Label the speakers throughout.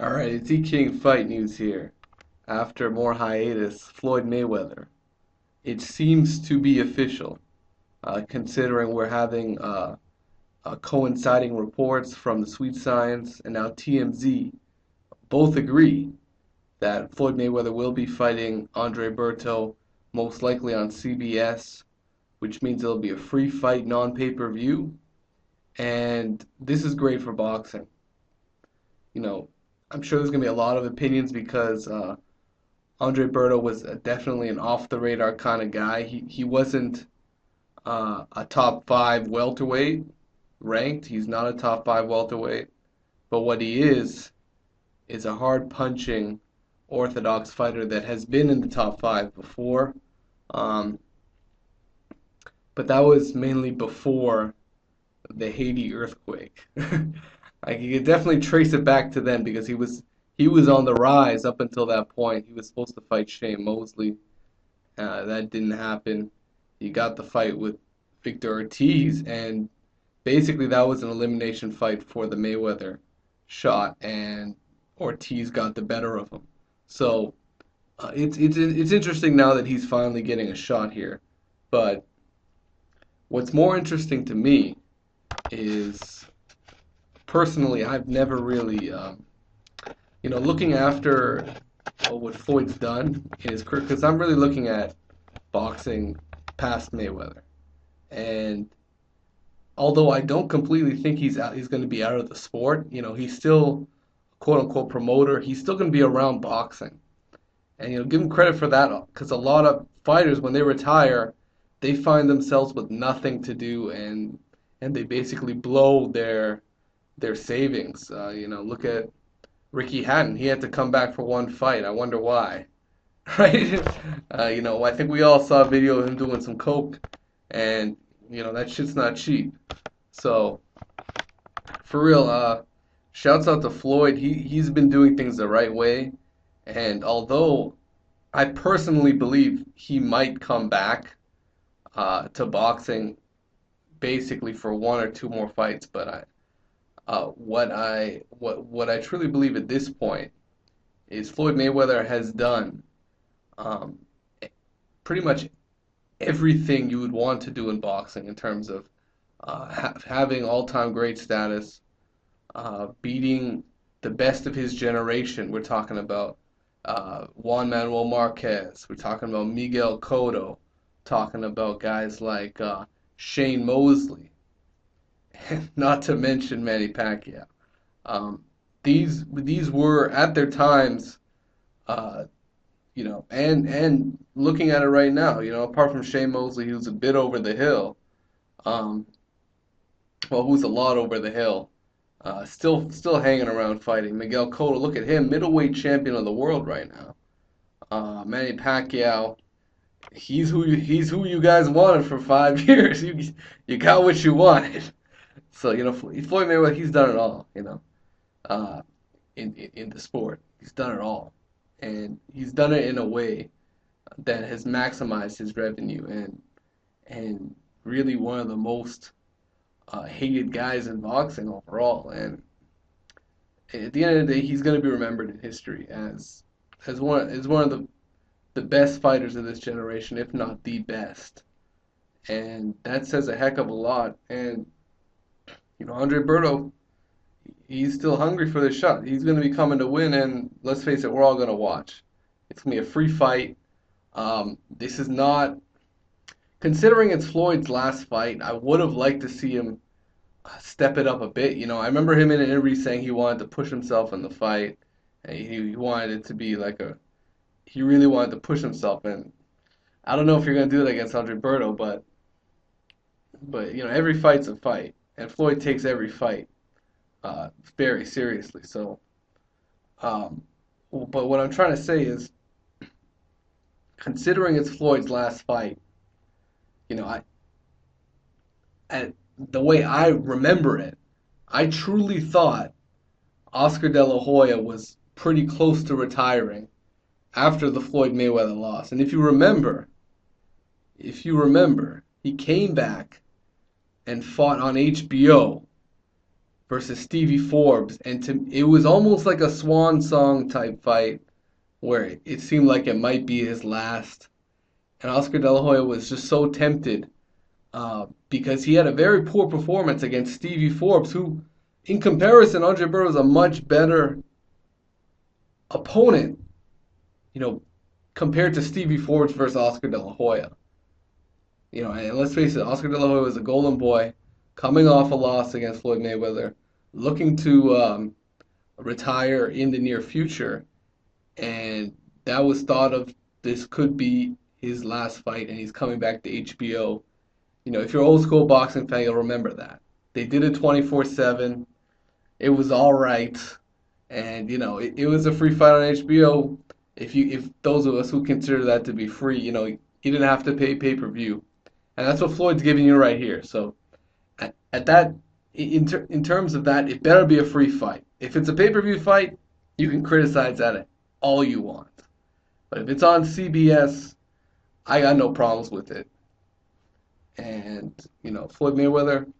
Speaker 1: Alright, it's King Fight News here. After more hiatus, Floyd Mayweather. It seems to be official, considering we're having coinciding reports from the Sweet Science and now TMZ. Both agree that Floyd Mayweather will be fighting Andre Berto, most likely on CBS, which means it'll be a free fight, non-pay-per-view. And this is great for boxing. You know, I'm sure there's going to be a lot of opinions because Andre Berto was definitely an off the radar kind of guy. He wasn't a top five welterweight ranked. He's not a top five welterweight. But what he is a hard punching orthodox fighter that has been in the top five before. Um, but that was mainly before the Haiti earthquake. Like you could definitely trace it back to then because he was on the rise up until that point. He was supposed to fight Shane Mosley. That didn't happen. He got the fight with Victor Ortiz, and basically that was an elimination fight for the Mayweather shot, and Ortiz got the better of him. So it's interesting now that he's finally getting a shot here. But what's more interesting to me is personally, I've never really, looking after what Floyd's done in his career, because I'm really looking at boxing past Mayweather. And although I don't completely think he's going to be out of the sport, he's still quote unquote promoter. He's still going to be around boxing. And give him credit for that because a lot of fighters when they retire, they find themselves with nothing to do and they basically blow their savings. Look at Ricky Hatton. He had to come back for one fight. I wonder why. Right? I think we all saw a video of him doing some coke, and that shit's not cheap. So for real, shouts out to Floyd. He's been doing things the right way, and although I personally believe he might come back to boxing basically for one or two more fights, but what I truly believe at this point is Floyd Mayweather has done um, pretty much everything you would want to do in boxing in terms of having all-time great status, beating the best of his generation. We're talking about Juan Manuel Marquez. We're talking about Miguel Cotto. Talking about guys like Shane Mosley. Not to mention Manny Pacquiao. Um, these were at their times, uh, and looking at it right now, apart from Shane Mosley, who's a bit over the hill, um, well, who's a lot over the hill, still hanging around fighting. Miguel Cotto, look at him, middleweight champion of the world right now. Manny Pacquiao, he's who you guys wanted for 5 years. You got what you wanted. So Floyd Mayweather, he's done it all. Uh, in the sport, he's done it all, and he's done it in a way that has maximized his revenue and really one of the most hated guys in boxing overall. And at the end of the day, he's going to be remembered in history as one of the best fighters of this generation, if not the best. And that says a heck of a lot. And Andre Berto, he's still hungry for this shot. He's going to be coming to win, and let's face it, we're all going to watch. It's going to be a free fight. This is not, considering it's Floyd's last fight, I would have liked to see him step it up a bit. I remember him in an interview saying he wanted to push himself in the fight. And he wanted it to be he really wanted to push himself. And I don't know if you're going to do that against Andre Berto, but every fight's a fight, and Floyd takes every fight very seriously. So, but what I'm trying to say is, considering it's Floyd's last fight, I the way I remember it, I truly thought Oscar De La Hoya was pretty close to retiring after the Floyd Mayweather loss. And if you remember, he came back and fought on HBO versus Stevie Forbes, and it was almost like a swan song type fight where it seemed like it might be his last. And Oscar De La Hoya was just so tempted because he had a very poor performance against Stevie Forbes, who, in comparison, Andre Berto is a much better opponent, you know, compared to Stevie Forbes versus Oscar De La Hoya. And let's face it, Oscar De La Hoya was a golden boy coming off a loss against Floyd Mayweather, looking to retire in the near future, and that was thought of this could be his last fight, and he's coming back to HBO. If you're an old school boxing fan, you'll remember that. They did it 24/7. It was all right, and it was a free fight on HBO. If those of us who consider that to be free, you didn't have to pay pay-per-view, and that's what Floyd's giving you right here. So at that, in terms of that, it better be a free fight. If it's a pay-per-view fight, you can criticize that all you want. But if it's on CBS, I got no problems with it. And, Floyd Mayweather,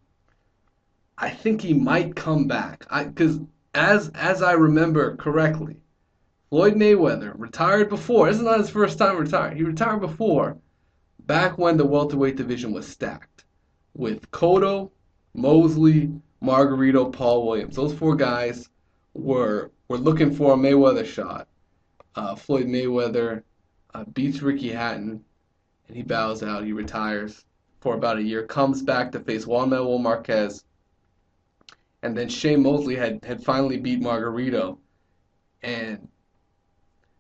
Speaker 1: I think he might come back. Because as I remember correctly, Floyd Mayweather retired before. This is not his first time retiring. He retired before, back when the welterweight division was stacked with Cotto, Mosley, Margarito, Paul Williams. Those four guys were looking for a Mayweather shot. Floyd Mayweather beats Ricky Hatton, and he bows out. He retires for about a year, comes back to face Juan Manuel Marquez, and then Shane Mosley had finally beat Margarito, and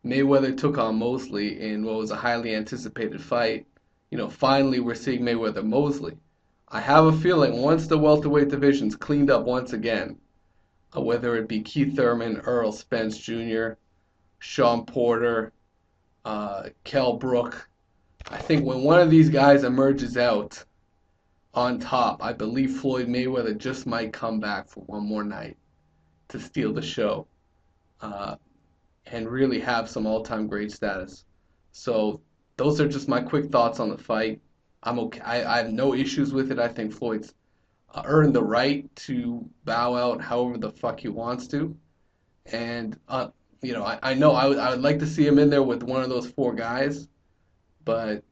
Speaker 1: Mayweather took on Mosley in what was a highly anticipated fight. Finally we're seeing Mayweather Mosley. I have a feeling once the welterweight division's cleaned up once again, whether it be Keith Thurman, Earl Spence Jr., Sean Porter, Kell Brook, I think when one of these guys emerges out on top, I believe Floyd Mayweather just might come back for one more night to steal the show and really have some all-time great status. So those are just my quick thoughts on the fight. I'm okay. I have no issues with it. I think Floyd's earned the right to bow out however the fuck he wants to. And, I know I would like to see him in there with one of those four guys, but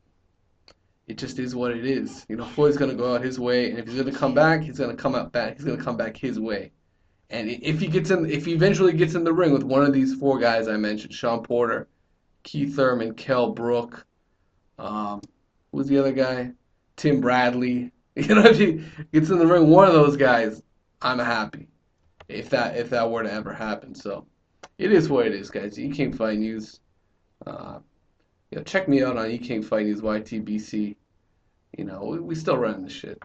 Speaker 1: it just is what it is. Floyd's gonna go out his way, and if he's gonna come back, he's gonna come out back. He's gonna come back his way. And if he eventually gets in the ring with one of these four guys I mentioned, Sean Porter, Keith Thurman, Kell Brook, who's the other guy? Tim Bradley. If he gets in the ring, one of those guys, I'm happy. If that were to ever happen. So it is what it is, guys. E-King Fight News. Check me out on E-King Fight News YTBC. We still running the shit.